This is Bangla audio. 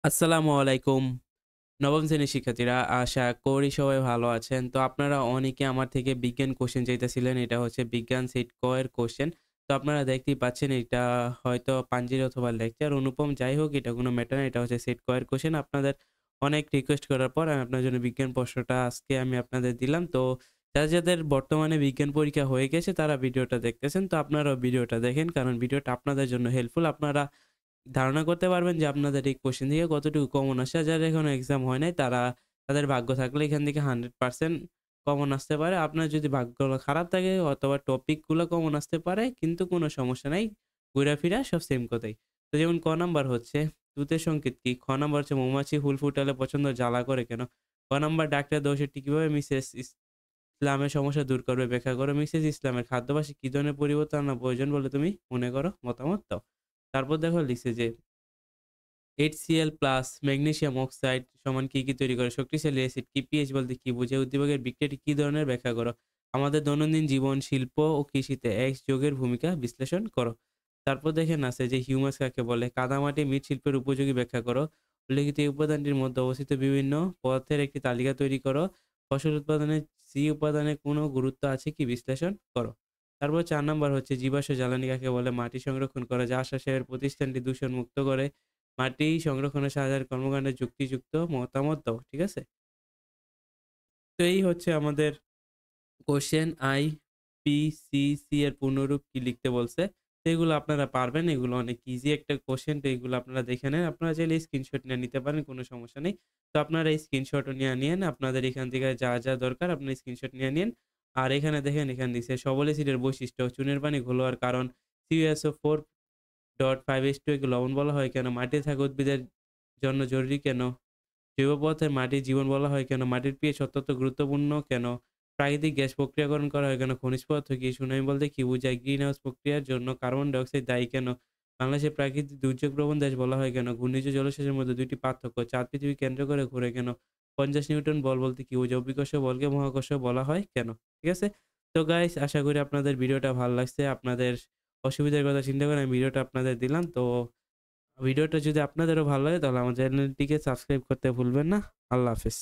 আসসালামু আলাইকুম। নবম শ্রেণীর শিক্ষার্থীরা, আশা করি সবাই ভালো আছেন। তো আপনারা অনেকে আমার থেকে বিজ্ঞান কোশ্চেন চাইতেছিলেন। এটা হচ্ছে বিজ্ঞান সেট ক এর কোশ্চেন। তো আপনারা দেখতেই পাচ্ছেন এটা হয়তো পাঞ্জির অথবা লেকচার অনুপম যাই হোক এটা কোনো ম্যাটার না। এটা হচ্ছে সেট ক এর কোশ্চেন। আপনাদের অনেক রিকোয়েস্ট করার পর আমি আপনার জন্য বিজ্ঞান প্রশ্নটা আজকে আমি আপনাদের দিলাম। তো যাদের বর্তমানে বিজ্ঞান পরীক্ষা হয়ে গেছে তারা ভিডিওটা দেখতেছেন। তো আপনারাও ভিডিওটা দেখেন কারণ ভিডিওটা আপনাদের জন্য হেল্পফুল। আপনারা ধারণা করতে পারবেন যে আপনাদের এই কোশ্চেন থেকে কতটুকু কমন আসে। আর যারা এখনো এক্সাম হয় নাই তারা তাদের ভাগ্য থাকলে এখান থেকে 100% কমন আসতে পারে। আপনার যদি ভাগ্য খারাপ থাকে অথবা টপিকগুলো কমন আসতে পারে কিন্তু কোনো সমস্যা নাই। ঘুরা ফিরা সব সেম কথাই। তো যেমন ক নাম্বার হচ্ছে দূতের সংকেত কি? খ নাম্বার হচ্ছে মৌমাছি ফুল ফুটালে প্রচন্ড জ্বালা করে কেন? গ নাম্বার ডাক্তার দোষেরটি কিভাবে মিসেস ইসলামের সমস্যা দূর করবে ব্যাখ্যা করো। মিসেস ইসলামের খাদ্যাভ্যাসে কি ধরনের পরিবর্তন আনা প্রয়োজন বলে তুমি মনে করো? মতামত দাও। তারপর দেখো লিখছে যে HCl প্লাস ম্যাগনেসিয়াম অক্সাইড সমান কি তৈরি করে? শক্তিশালী অ্যাসিড কি? পিএইচ বলতে কি বোঝায়? উদ্দীপকের বিক্রিয়াটি কি ধরনের ব্যাখ্যা করো? আমাদের দৈনন্দিন জীবন, শিল্প ও কৃষিতে X যোগের ভূমিকা বিশ্লেষণ করো। তারপর দেখেন আছে যে হিউমাস কাকে বলে? কাদামাটি মৃৎশিল্পের উপযোগী ব্যাখ্যা করো। উল্লেখিত এই উপাদানটির মধ্যে অবস্থিত বিভিন্ন পদার্থের একটি তালিকা তৈরি করো। ফসল উৎপাদনে C উপাদানের কোনো গুরুত্ব আছে কি বিশ্লেষণ করো। তারপর ৪ নাম্বার হচ্ছে জীবাশ্ম জ্বালানি কাকে বলে? মাটি সংরক্ষণ করে যা আশ্বাসের প্রতিষ্ঠানটি দূষণ মুক্ত করে। মাটি সংরক্ষণের সাহায্যের কর্মকাণ্ডে যুক্তিযুক্ত মতামত দাও। ঠিক আছে? তো এই হচ্ছে আমাদের কোশ্চেন আই, পি, সি এর পূর্ণরূপ কি লিখতে বলছে। তো এগুলো আপনারা পারবেন। এগুলো অনেক ইজি একটা কোশ্চেন। তো এগুলো আপনারা দেখে নেন। আপনারা চাইলে স্ক্রিনশট নিয়ে নিতে পারেন। কোনো সমস্যা নেই। তো আপনারা এই স্ক্রিনশটও নিয়ে নিয়েন। আপনাদের এখান থেকে যা দরকার আপনারা স্ক্রিনশট নিয়ে নিন। আর এখানে দেখেন এখানে দিছে সবল অ্যাসিডের বৈশিষ্ট্য, চুনের পানি ঘোলার কারণ, CuSO4.5H2 কে লবণ বলা হয় কেন? মাটিতে থাকা উদ্ভিদের জন্য জরুরি কেন? জৈব পদার্থের মাটির জীবন বলা হয় কেন? মাটির পিএইচ অত্যন্ত গুরুত্বপূর্ণ কেন? প্রাকৃতিক গ্যাস প্রক্রিয়াকরণ করা হয় কেন? খনিজ পদার্থ কি? সুনামি বলতে কি বোঝায়? গ্রিন হাউস প্রক্রিয়ার জন্য কার্বন ডাই অক্সাইড দায়ী কেন? বাংলাদেশের প্রাকৃতিক দুর্যোগ প্রবণ দেশ বলা হয় কেন? ঘূর্ণিঝড় জলোচ্ছ্বাসের মধ্যে ২ টি পার্থক্য। চাঁদ পৃথিবী কেন্দ্র করে ঘুরে কেন? ৫০ নিউটন বল বলতে কি বোঝায়? অভিকর্ষ বলকে মহাকর্ষ বলা হয় কেন? ঠিক আছে? তো গাইস আশা করি আপনাদের ভিডিওটা ভাল লাগছে। আপনাদের অসুবিধার কথা চিন্তা করে আমি ভিডিওটা আপনাদের দিলাম। তো ভিডিওটা যদি আপনাদেরও ভালো লাগে তাহলে আমার চ্যানেলটিকে সাবস্ক্রাইব করতে ভুলবেন না। আল্লাহ হাফেজ।